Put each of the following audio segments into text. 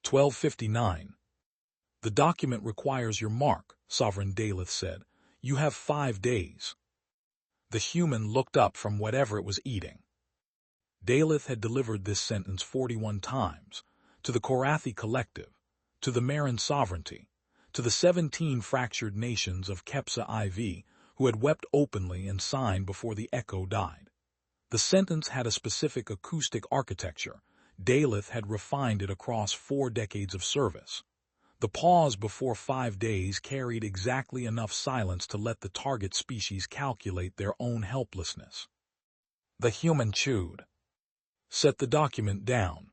1259. The document requires your mark, Sovereign Daleth said. You have 5 days. The human looked up from whatever it was eating. Daleth had delivered this sentence 41 times, to the Korathi Collective, to the Marin Sovereignty, to the 17 fractured nations of Kepsa IV, who had wept openly and signed before the echo died. The sentence had a specific acoustic architecture. Daleth had refined it across 4 decades of service. The pause before 5 days carried exactly enough silence to let the target species calculate their own helplessness. The human chewed, set the document down,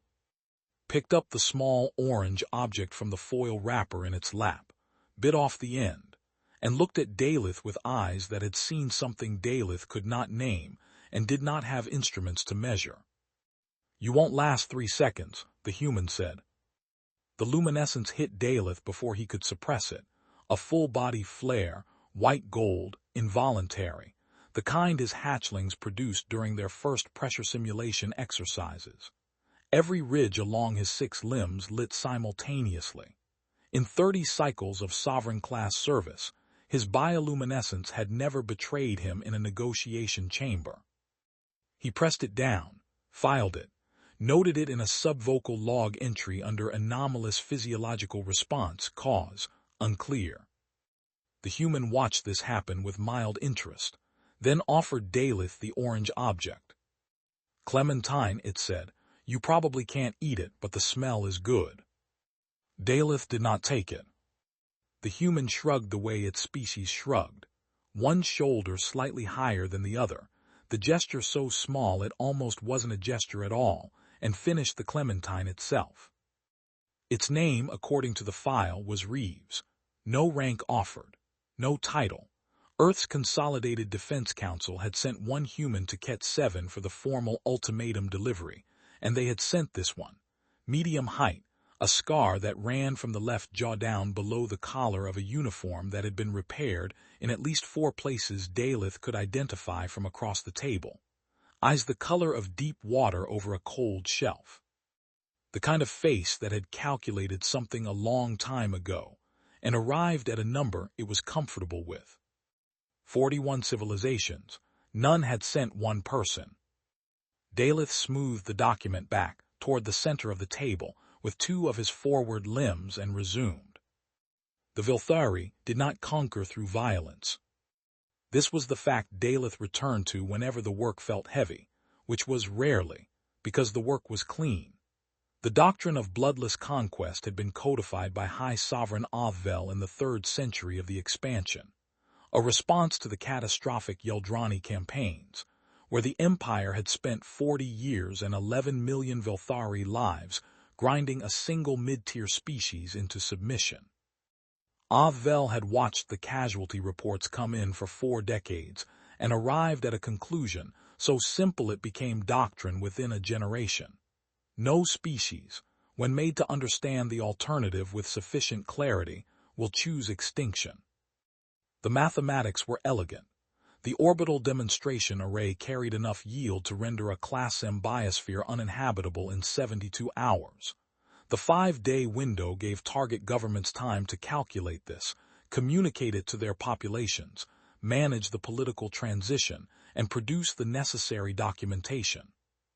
picked up the small orange object from the foil wrapper in its lap, bit off the end, and looked at Daleth with eyes that had seen something Daleth could not name and did not have instruments to measure. You won't last 3 seconds, the human said. The luminescence hit Daleth before he could suppress it, a full-body flare, white gold, involuntary, the kind his hatchlings produced during their first pressure simulation exercises. Every ridge along his 6 limbs lit simultaneously. In 30 cycles of sovereign-class service, his bioluminescence had never betrayed him in a negotiation chamber. He pressed it down, filed it, noted it in a subvocal log entry under anomalous physiological response, cause, unclear. The human watched this happen with mild interest, then offered Daleth the orange object. Clementine, it said, you probably can't eat it, but the smell is good. Daleth did not take it. The human shrugged the way its species shrugged, one shoulder slightly higher than the other, the gesture so small it almost wasn't a gesture at all, and finished the clementine itself. Its name, according to the file, was Reeves. No rank offered, no title. Earth's Consolidated Defense Council had sent 1 human to Ket 7 for the formal ultimatum delivery, and they had sent this one, medium height, a scar that ran from the left jaw down below the collar of a uniform that had been repaired in at least 4 places Daleth could identify from across the table. Eyes the color of deep water over a cold shelf. The kind of face that had calculated something a long time ago and arrived at a number it was comfortable with. 41 civilizations, none had sent 1 person. Daleth smoothed the document back toward the center of the table with 2 of his forward limbs and resumed. The Vilthari did not conquer through violence. This was the fact Daleth returned to whenever the work felt heavy, which was rarely, because the work was clean. The doctrine of bloodless conquest had been codified by High Sovereign Avvel in the 3rd century of the expansion, a response to the catastrophic Yeldrani campaigns, where the Empire had spent 40 years and 11 million Vilthari lives grinding a single mid-tier species into submission. Avvel had watched the casualty reports come in for 4 decades and arrived at a conclusion so simple it became doctrine within a generation. No species, when made to understand the alternative with sufficient clarity, will choose extinction. The mathematics were elegant. The orbital demonstration array carried enough yield to render a Class M biosphere uninhabitable in 72 hours. The 5-day window gave target governments time to calculate this, communicate it to their populations, manage the political transition, and produce the necessary documentation.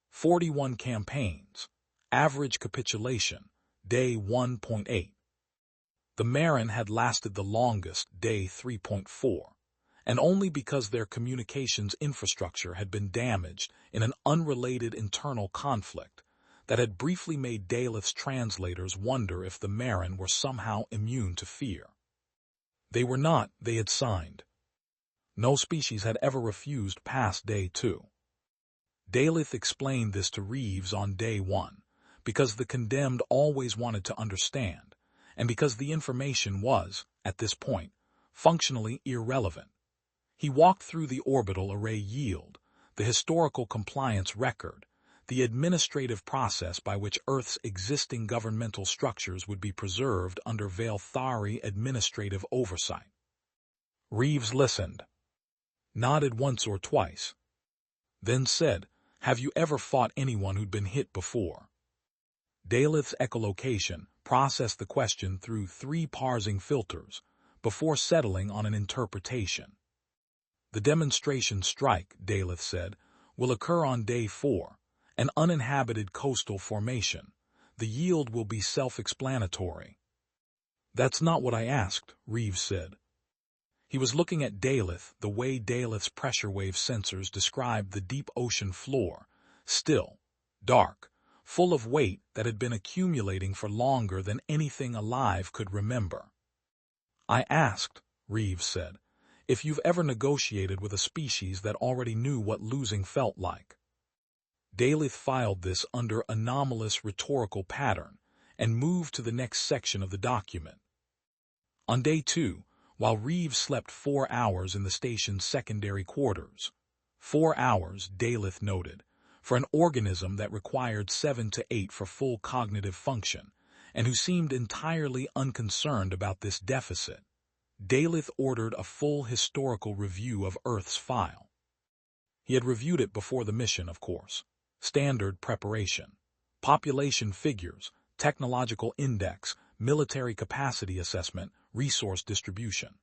41 campaigns. Average capitulation, day 1.8. The Marin had lasted the longest, day 3.4, and only because their communications infrastructure had been damaged in an unrelated internal conflict that had briefly made Daleth's translators wonder if the Marin were somehow immune to fear. They were not, they had signed. No species had ever refused past day 2. Daleth explained this to Reeves on day 1, because the condemned always wanted to understand, and because the information was, at this point, functionally irrelevant. He walked through the orbital array yield, the historical compliance record, the administrative process by which Earth's existing governmental structures would be preserved under Vilthari administrative oversight. Reeves listened, nodded once or twice, then said, "Have you ever fought anyone who'd been hit before?" Daleth's echolocation, processed the question through 3 parsing filters before settling on an interpretation. The demonstration strike, Daleth said, will occur on day 4, an uninhabited coastal formation. The yield will be self-explanatory. That's not what I asked, Reeves said. He was looking at Daleth the way Daleth's pressure wave sensors described the deep ocean floor, still, dark, full of weight that had been accumulating for longer than anything alive could remember. I asked, Reeves said, if you've ever negotiated with a species that already knew what losing felt like. Daleth filed this under anomalous rhetorical pattern and moved to the next section of the document. On day 2, while Reeves slept 4 hours in the station's secondary quarters, 4 hours, Daleth noted, for an organism that required 7 to 8 for full cognitive function, and who seemed entirely unconcerned about this deficit, Daleth ordered a full historical review of Earth's file. He had reviewed it before the mission, of course. Standard preparation, population figures, technological index, military capacity assessment, resource distribution.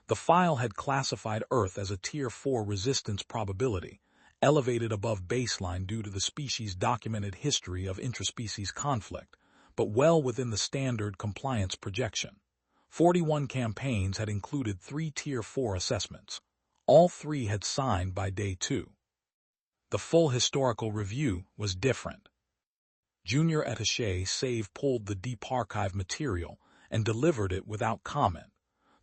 The file had classified Earth as a Tier 4 resistance probability, elevated above baseline due to the species' documented history of intraspecies conflict, but well within the standard compliance projection. 41 campaigns had included 3 Tier 4 assessments. All 3 had signed by day 2. The full historical review was different. Junior attaché Save pulled the deep archive material and delivered it without comment,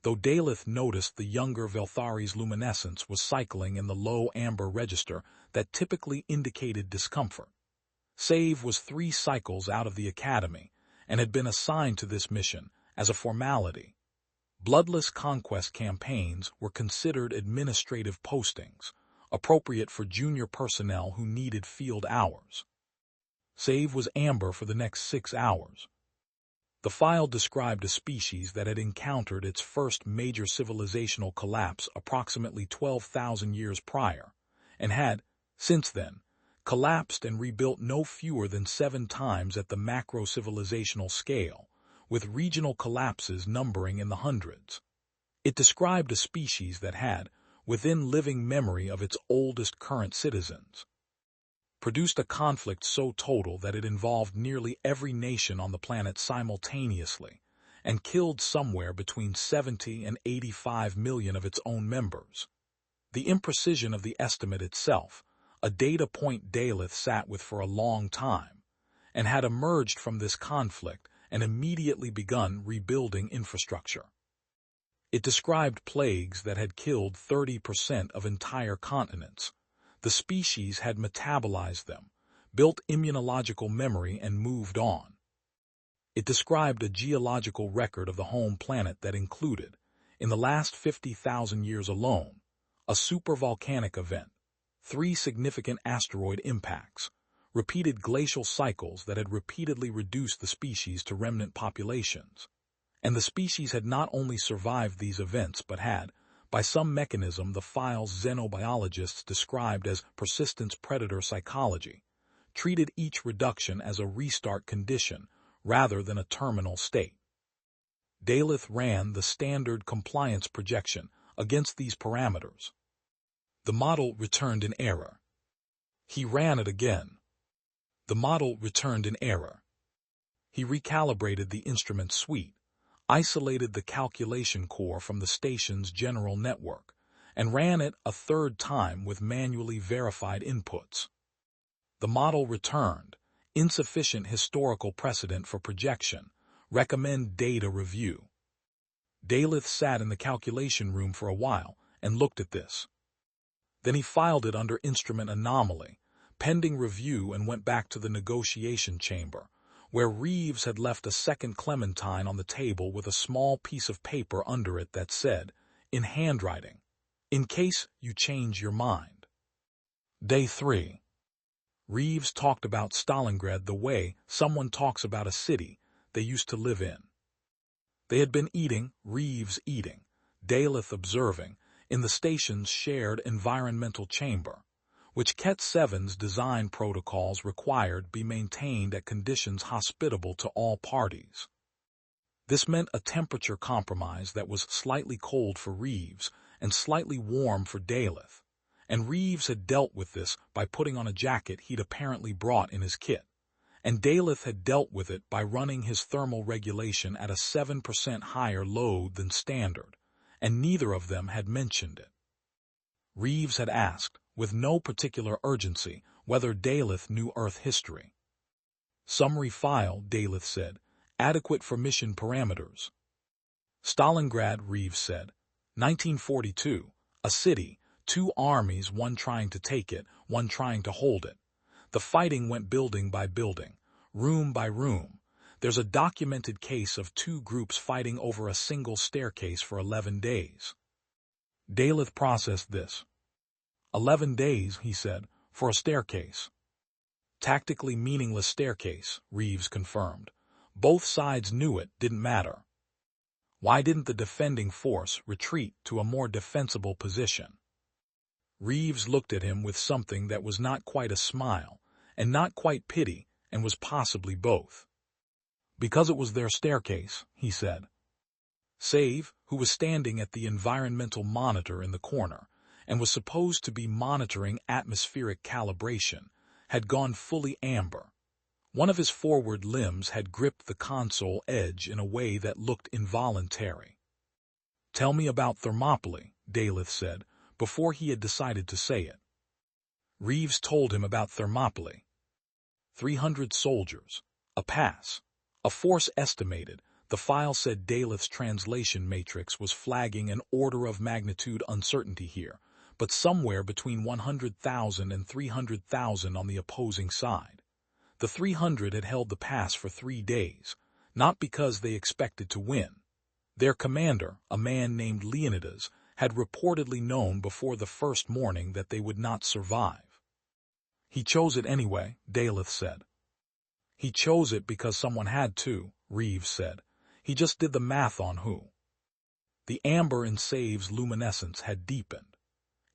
though Daleth noticed the younger Velthari's luminescence was cycling in the low amber register that typically indicated discomfort. Save was 3 cycles out of the academy and had been assigned to this mission as a formality. Bloodless conquest campaigns were considered administrative postings, appropriate for junior personnel who needed field hours. Save was amber for the next 6 hours. The file described a species that had encountered its first major civilizational collapse approximately 12,000 years prior, and had, since then, collapsed and rebuilt no fewer than 7 times at the macro-civilizational scale, with regional collapses numbering in the hundreds. It described a species that had, within living memory of its oldest current citizens, produced a conflict so total that it involved nearly every nation on the planet simultaneously, and killed somewhere between 70 and 85 million of its own members. The imprecision of the estimate itself, a data point Daleth sat with for a long time, and had emerged from this conflict and immediately begun rebuilding infrastructure. It described plagues that had killed 30% of entire continents. The species had metabolized them, built immunological memory, and moved on. It described a geological record of the home planet that included, in the last 50,000 years alone, a supervolcanic event, 3 significant asteroid impacts, repeated glacial cycles that had repeatedly reduced the species to remnant populations. And the species had not only survived these events but had, by some mechanism the file's xenobiologists described as persistence predator psychology, treated each reduction as a restart condition rather than a terminal state. Daleth ran the standard compliance projection against these parameters. The model returned an error. He ran it again. The model returned an error. He recalibrated the instrument suite, isolated the calculation core from the station's general network, and ran it a 3rd time with manually verified inputs. The model returned, insufficient historical precedent for projection, recommend data review. Daleth sat in the calculation room for a while and looked at this. Then he filed it under instrument anomaly, pending review, and went back to the negotiation chamber, where Reeves had left a second clementine on the table with a small piece of paper under it that said, in handwriting, "In case you change your mind." Day 3. Reeves talked about Stalingrad the way someone talks about a city they used to live in. They had been eating, Reeves eating, Daleth observing, in the station's shared environmental chamber, which Ket 7's design protocols required be maintained at conditions hospitable to all parties. This meant a temperature compromise that was slightly cold for Reeves and slightly warm for Daleth, and Reeves had dealt with this by putting on a jacket he'd apparently brought in his kit, and Daleth had dealt with it by running his thermal regulation at a 7% higher load than standard, and neither of them had mentioned it. Reeves had asked, with no particular urgency, whether Daleth knew Earth history. Summary file, Daleth said. Adequate for mission parameters. Stalingrad, Reeves said. 1942. A city, 2 armies, one trying to take it, one trying to hold it. The fighting went building by building, room by room. There's a documented case of 2 groups fighting over a single staircase for 11 days. Daleth processed this. 11 days, he said, for a staircase. Tactically meaningless staircase, Reeves confirmed. Both sides knew it didn't matter. Why didn't the defending force retreat to a more defensible position? Reeves looked at him with something that was not quite a smile, and not quite pity, and was possibly both. Because it was their staircase, he said. Save, who was standing at the environmental monitor in the corner, and was supposed to be monitoring atmospheric calibration, had gone fully amber. One of his forward limbs had gripped the console edge in a way that looked involuntary. Tell me about Thermopylae, Daleth said, before he had decided to say it. Reeves told him about Thermopylae. 300 soldiers. A pass. A force estimated. The file said Daleth's translation matrix was flagging an order of magnitude uncertainty here, but somewhere between 100,000 and 300,000 on the opposing side. The 300 had held the pass for 3 days, not because they expected to win. Their commander, a man named Leonidas, had reportedly known before the first morning that they would not survive. He chose it anyway, Daleth said. He chose it because someone had to, Reeves said. He just did the math on who. The amber in Save's luminescence had deepened.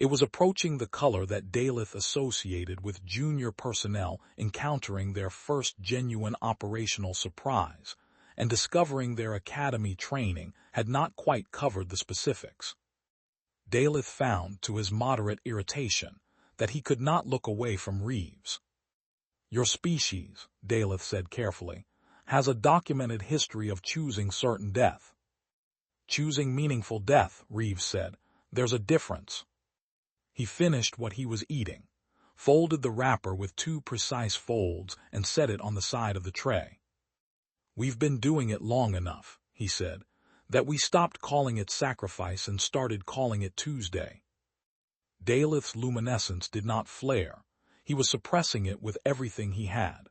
It was approaching the color that Daleth associated with junior personnel encountering their first genuine operational surprise, and discovering their academy training had not quite covered the specifics. Daleth found, to his moderate irritation, that he could not look away from Reeves. Your species, Daleth said carefully, has a documented history of choosing certain death. Choosing meaningful death, Reeves said. There's a difference. He finished what he was eating, folded the wrapper with 2 precise folds, and set it on the side of the tray. We've been doing it long enough, he said, that we stopped calling it sacrifice and started calling it Tuesday. Daleth's luminescence did not flare. He was suppressing it with everything he had.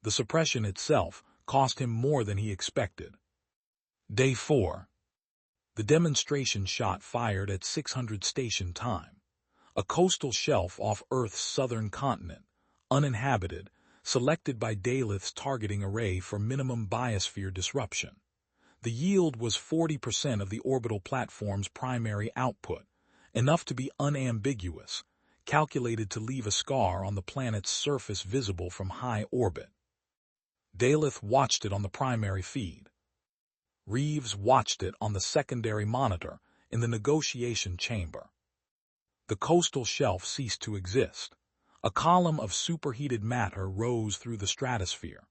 The suppression itself cost him more than he expected. Day 4. The demonstration shot fired at 600 station time. A coastal shelf off Earth's southern continent, uninhabited, selected by Daleth's targeting array for minimum biosphere disruption. The yield was 40% of the orbital platform's primary output, enough to be unambiguous, calculated to leave a scar on the planet's surface visible from high orbit. Daleth watched it on the primary feed. Reeves watched it on the secondary monitor in the negotiation chamber. The coastal shelf ceased to exist. A column of superheated matter rose through the stratosphere.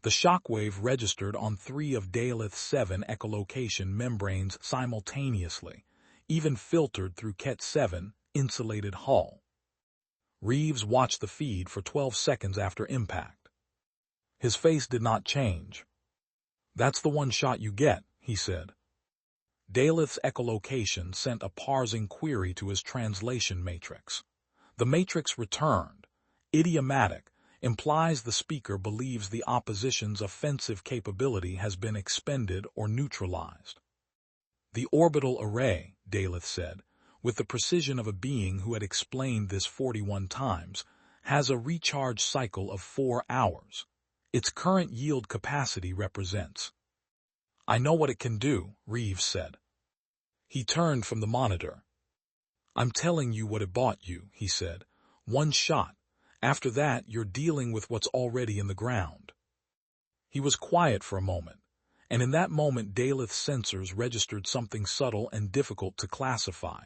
The shockwave registered on 3 of Daleth's 7 echolocation membranes simultaneously, even filtered through Ket 7 insulated hull. Reeves watched the feed for 12 seconds after impact. His face did not change. That's the one shot you get, he said. Daleth's echolocation sent a parsing query to his translation matrix. The matrix returned. Idiomatic, implies the speaker believes the opposition's offensive capability has been expended or neutralized. The orbital array, Daleth said, with the precision of a being who had explained this 41 times, has a recharge cycle of 4 hours. Its current yield capacity represents. I know what it can do, Reeves said. He turned from the monitor. I'm telling you what it bought you, he said. 1 shot. After that, you're dealing with what's already in the ground. He was quiet for a moment, And in that moment Daleth's sensors registered something subtle and difficult to classify.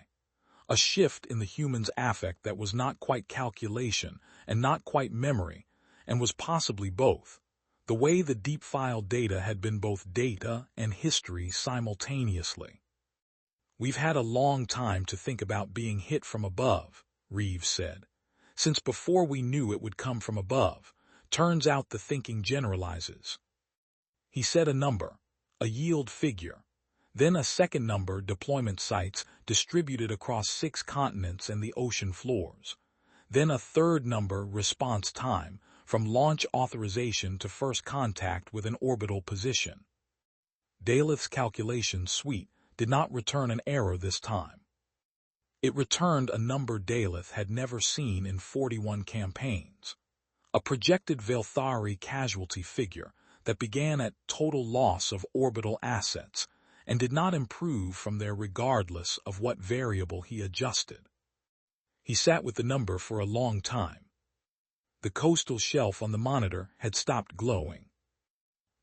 A shift in the human's affect that was not quite calculation and not quite memory, and was possibly both. The way the deep file data had been both data and history simultaneously. "We've had a long time to think about being hit from above," Reeves said. "Since before we knew it would come from above. Turns out the thinking generalizes." He said a number, a yield figure, then a second number, deployment sites distributed across 6 continents and the ocean floors. Then a third number, response time, from launch authorization to first contact with an orbital position. Daleth's calculation suite did not return an error this time. It returned a number Daleth had never seen in 41 campaigns. A projected Velthari casualty figure that began at total loss of orbital assets and did not improve from there regardless of what variable he adjusted. He sat with the number for a long time. The coastal shelf on the monitor had stopped glowing.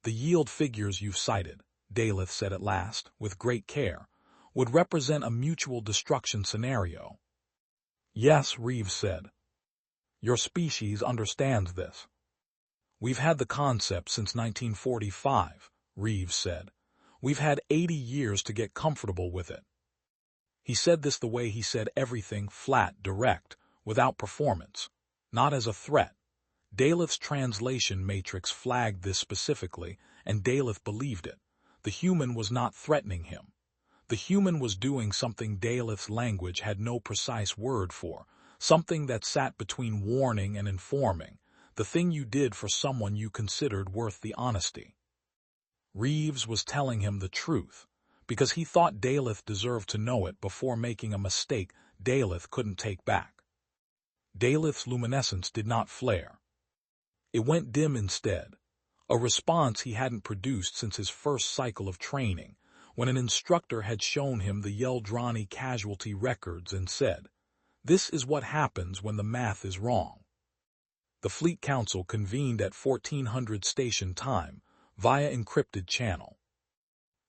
"The yield figures you've cited," Daleth said at last, with great care, "would represent a mutual destruction scenario." "Yes," Reeves said. "Your species understands this." "We've had the concept since 1945, Reeves said. "We've had 80 years to get comfortable with it." He said this the way he said everything, flat, direct, without performance, not as a threat. Daleth's translation matrix flagged this specifically, and Daleth believed it. The human was not threatening him. The human was doing something Daleth's language had no precise word for, something that sat between warning and informing, the thing you did for someone you considered worth the honesty. Reeves was telling him the truth, because he thought Daleth deserved to know it before making a mistake Daleth couldn't take back. Daleth's luminescence did not flare. It went dim instead, a response he hadn't produced since his first cycle of training, when an instructor had shown him the Yeldrani casualty records and said, "This is what happens when the math is wrong." The Fleet Council convened at 1400 station time, via encrypted channel.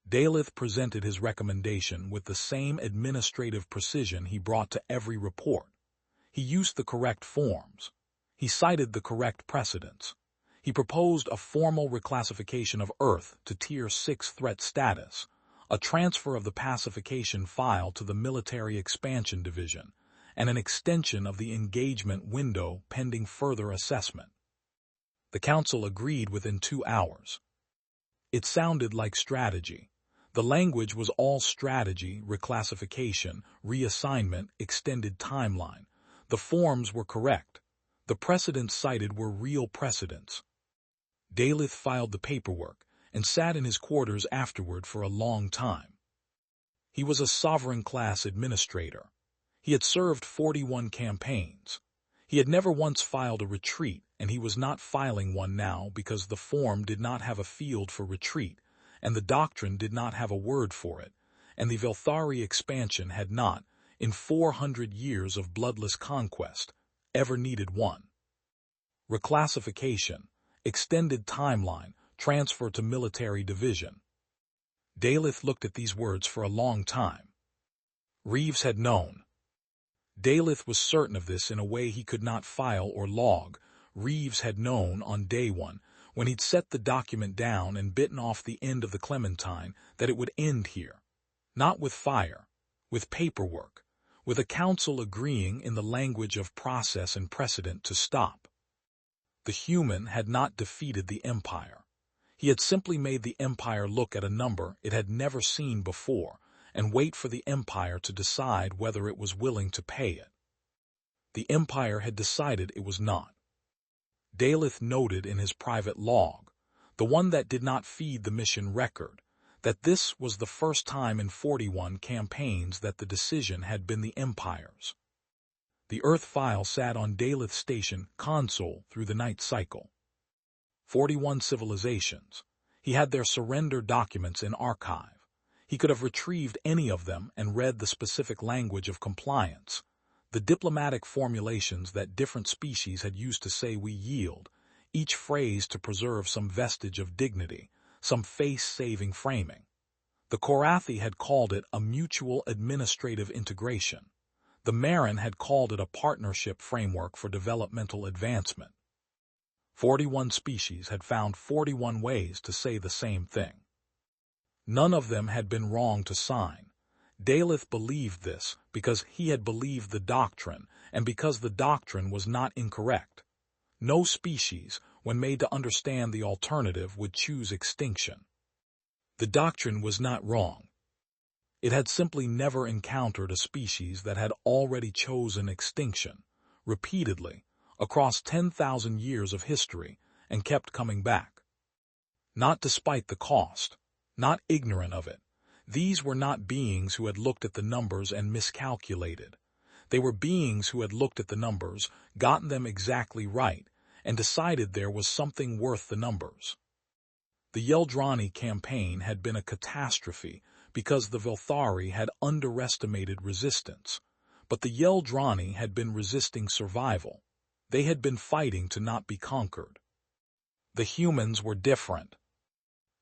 Daleth presented his recommendation with the same administrative precision he brought to every report. He used the correct forms. He cited the correct precedents. He proposed a formal reclassification of Earth to Tier 6 threat status, a transfer of the pacification file to the Military Expansion Division, and an extension of the engagement window pending further assessment. The Council agreed within 2 hours. It sounded like strategy. The language was all strategy, reclassification, reassignment, extended timeline. The forms were correct. The precedents cited were real precedents. Daleth filed the paperwork and sat in his quarters afterward for a long time. He was a sovereign-class administrator. He had served 41 campaigns. He had never once filed a retreat, and he was not filing one now because the form did not have a field for retreat, and the doctrine did not have a word for it, and the Velthari expansion had not, in 400 years of bloodless conquest, ever needed one. Reclassification, extended timeline, transfer to military division. Daleth looked at these words for a long time. Reeves had known. Daleth was certain of this in a way he could not file or log. Reeves had known on day one, when he'd set the document down and bitten off the end of the clementine, that it would end here. Not with fire, with paperwork, with a council agreeing in the language of process and precedent to stop. The human had not defeated the Empire. He had simply made the Empire look at a number it had never seen before and wait for the Empire to decide whether it was willing to pay it. The Empire had decided it was not. Daleth noted in his private log, the one that did not feed the mission record, that this was the first time in 41 campaigns that the decision had been the Empire's. The Earth file sat on Daleth's station console through the night cycle. 41 civilizations. He had their surrender documents in archive. He could have retrieved any of them and read the specific language of compliance, the diplomatic formulations that different species had used to say "we yield," each phrase to preserve some vestige of dignity, some face-saving framing. The Korathi had called it a mutual administrative integration. The Marin had called it a partnership framework for developmental advancement. 41 species had found 41 ways to say the same thing. None of them had been wrong to sign. Daleth believed this because he had believed the doctrine and because the doctrine was not incorrect. No species, when made to understand the alternative, would choose extinction. The doctrine was not wrong. It had simply never encountered a species that had already chosen extinction, repeatedly, across 10,000 years of history, and kept coming back. Not despite the cost, not ignorant of it. These were not beings who had looked at the numbers and miscalculated. They were beings who had looked at the numbers, gotten them exactly right, and decided there was something worth the numbers. The Yeldrani campaign had been a catastrophe because the Velthari had underestimated resistance, but the Yeldrani had been resisting survival. They had been fighting to not be conquered. The humans were different.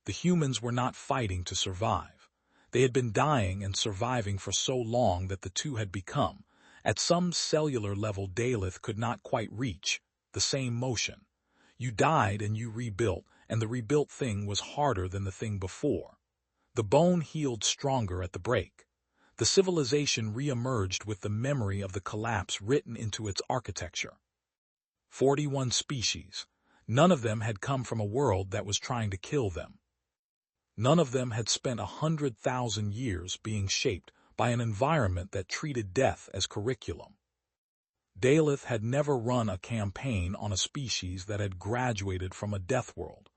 The humans were not fighting to survive. They had been dying and surviving for so long that the two had become, at some cellular level Daleth could not quite reach, the same motion. You died and you rebuilt, and the rebuilt thing was harder than the thing before. The bone healed stronger at the break. The civilization re-emerged with the memory of the collapse written into its architecture. 41 species. None of them had come from a world that was trying to kill them. None of them had spent 100,000 years being shaped by an environment that treated death as curriculum. Daleth had never run a campaign on a species that had graduated from a death world.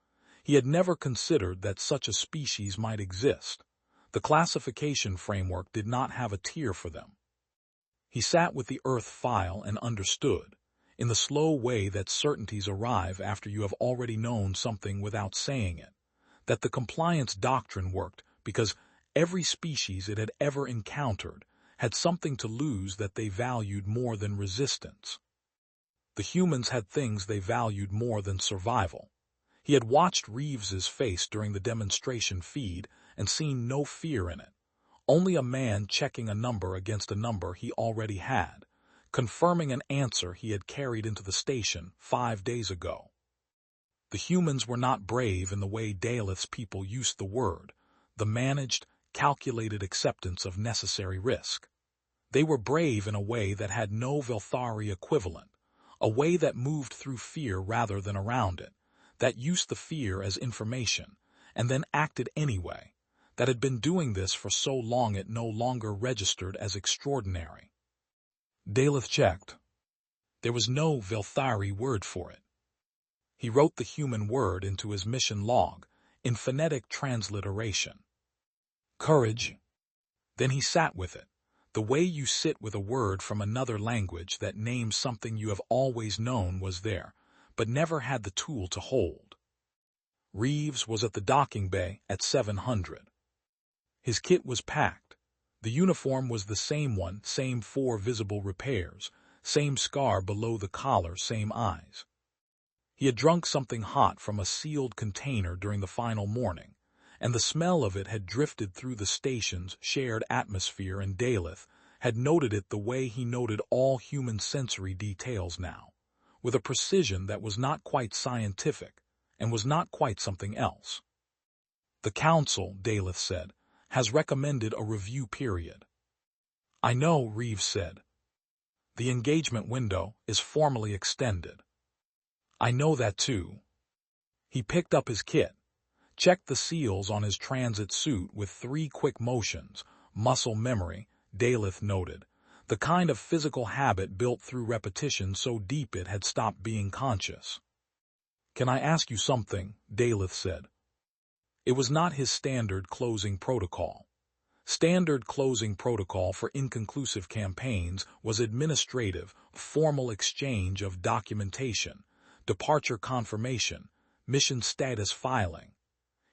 He had never considered that such a species might exist. The classification framework did not have a tier for them. He sat with the Earth file and understood, in the slow way that certainties arrive after you have already known something without saying it, that the compliance doctrine worked because every species it had ever encountered had something to lose that they valued more than resistance. The humans had things they valued more than survival. He had watched Reeves's face during the demonstration feed and seen no fear in it, only a man checking a number against a number he already had, confirming an answer he had carried into the station 5 days ago. The humans were not brave in the way Daleth's people used the word, the managed, calculated acceptance of necessary risk. They were brave in a way that had no Velthari equivalent, a way that moved through fear rather than around it, that used the fear as information, and then acted anyway, that had been doing this for so long it no longer registered as extraordinary. Daleth checked. There was no Velthari word for it. He wrote the human word into his mission log, in phonetic transliteration. Courage. Then he sat with it, the way you sit with a word from another language that names something you have always known was there, but never had the tool to hold. Reeves was at the docking bay at 700. His kit was packed. The uniform was the same one, same 4 visible repairs, same scar below the collar, same eyes. He had drunk something hot from a sealed container during the final morning, and the smell of it had drifted through the station's shared atmosphere, and Daleth had noted it the way he noted all human sensory details now, with a precision that was not quite scientific and was not quite something else. The Council, Daleth said, has recommended a review period. I know, Reeves said. The engagement window is formally extended. I know that too. He picked up his kit, checked the seals on his transit suit with 3 quick motions, muscle memory, Daleth noted, the kind of physical habit built through repetition so deep it had stopped being conscious. Can I ask you something? Daleth said. It was not his standard closing protocol. Standard closing protocol for inconclusive campaigns was administrative, formal exchange of documentation, departure confirmation, mission status filing.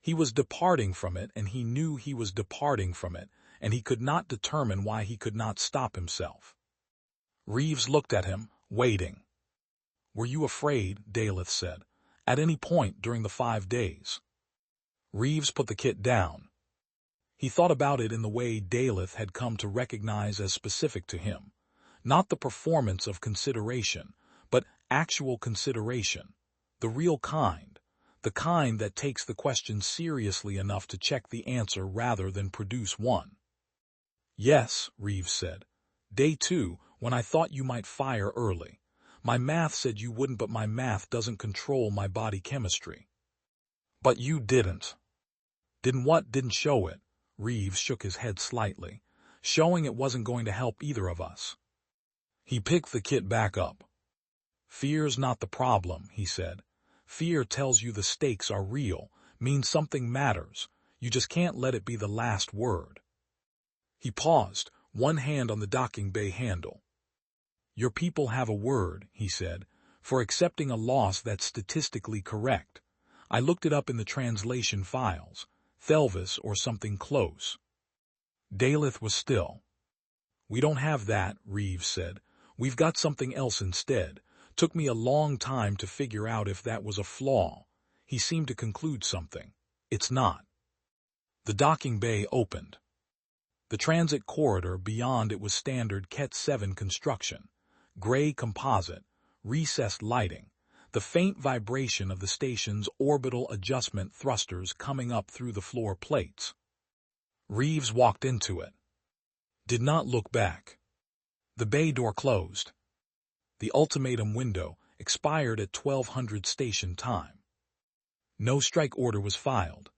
He was departing from it, and he knew he was departing from it, and he could not determine why he could not stop himself. Reeves looked at him, waiting. Were you afraid, Daleth said, at any point during the 5 days? Reeves put the kit down. He thought about it in the way Daleth had come to recognize as specific to him. Not the performance of consideration, but actual consideration. The real kind. The kind that takes the question seriously enough to check the answer rather than produce one. Yes, Reeves said. Day 2, when I thought you might fire early. My math said you wouldn't, but my math doesn't control my body chemistry. But you didn't. Didn't what? Didn't show it. Reeves shook his head slightly, showing it wasn't going to help either of us. He picked the kit back up. Fear's not the problem, he said. Fear tells you the stakes are real, means something matters. You just can't let it be the last word. He paused, one hand on the docking bay handle. Your people have a word, he said, for accepting a loss that's statistically correct. I looked it up in the translation files. Thelvis or something close. Daleth was still. We don't have that, Reeves said. We've got something else instead. Took me a long time to figure out if that was a flaw. He seemed to conclude something. It's not. The docking bay opened. The transit corridor beyond it was standard Ket 7 construction. Gray composite, recessed lighting, the faint vibration of the station's orbital adjustment thrusters coming up through the floor plates. Reeves walked into it. Did not look back. The bay door closed. The ultimatum window expired at 1200 station time. No strike order was filed.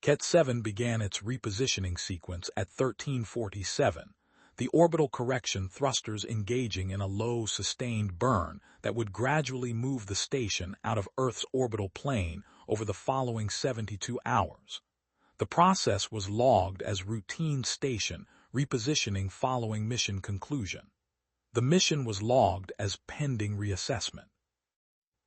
Ket 7 began its repositioning sequence at 1347, the orbital correction thrusters engaging in a low, sustained burn that would gradually move the station out of Earth's orbital plane over the following 72 hours. The process was logged as routine station repositioning following mission conclusion. The mission was logged as pending reassessment.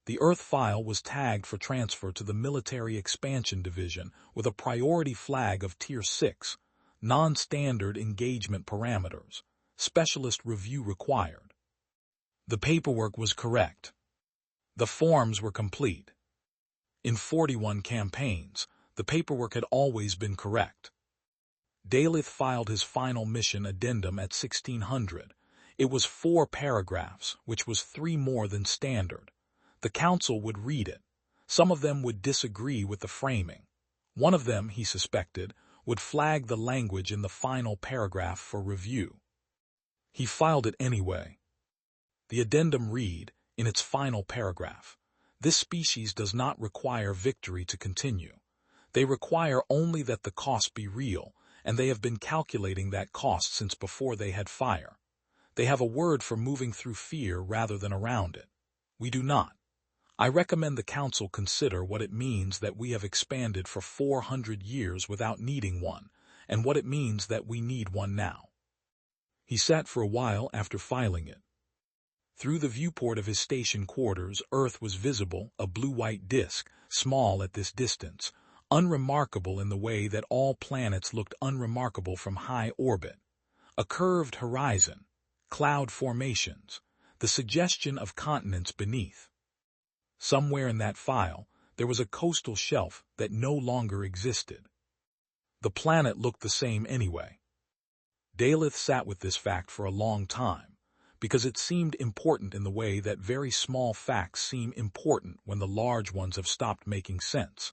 The Earth file was tagged for transfer to the Military Expansion Division with a priority flag of Tier 6, non-standard engagement parameters, specialist review required. The paperwork was correct. The forms were complete. In 41 campaigns, the paperwork had always been correct. Daleth filed his final mission addendum at 1600. It was 4 paragraphs, which was 3 more than standard. The council would read it. Some of them would disagree with the framing. One of them, he suspected, would flag the language in the final paragraph for review. He filed it anyway. The addendum read, in its final paragraph, this species does not require victory to continue. They require only that the cost be real, and they have been calculating that cost since before they had fire. They have a word for moving through fear rather than around it. We do not. I recommend the council consider what it means that we have expanded for 400 years without needing one, and what it means that we need one now. He sat for a while after filing it. Through the viewport of his station quarters, Earth was visible, a blue-white disk, small at this distance, unremarkable in the way that all planets looked unremarkable from high orbit. A curved horizon, cloud formations, the suggestion of continents beneath. Somewhere in that file, there was a coastal shelf that no longer existed. The planet looked the same anyway. Daleth sat with this fact for a long time, because it seemed important in the way that very small facts seem important when the large ones have stopped making sense,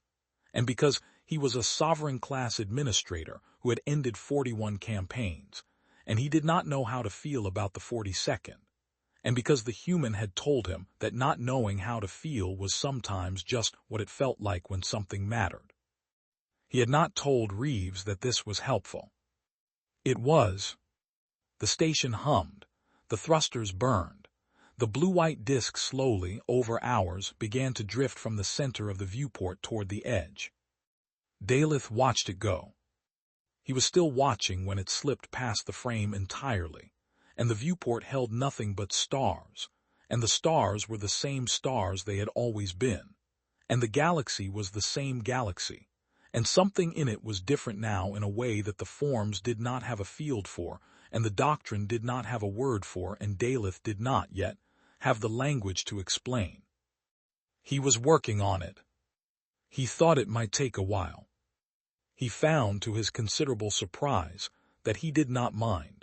and because he was a sovereign-class administrator who had ended 41 campaigns, and he did not know how to feel about the 42nd. And because the human had told him that not knowing how to feel was sometimes just what it felt like when something mattered. He had not told Reeves that this was helpful. It was. The station hummed. The thrusters burned. The blue-white disk slowly, over hours, began to drift from the center of the viewport toward the edge. Daleth watched it go. He was still watching when it slipped past the frame entirely, and the viewport held nothing but stars, and the stars were the same stars they had always been, and the galaxy was the same galaxy, and something in it was different now in a way that the forms did not have a field for, and the doctrine did not have a word for, and Daleth did not yet have the language to explain. He was working on it. He thought it might take a while. He found, to his considerable surprise, that he did not mind.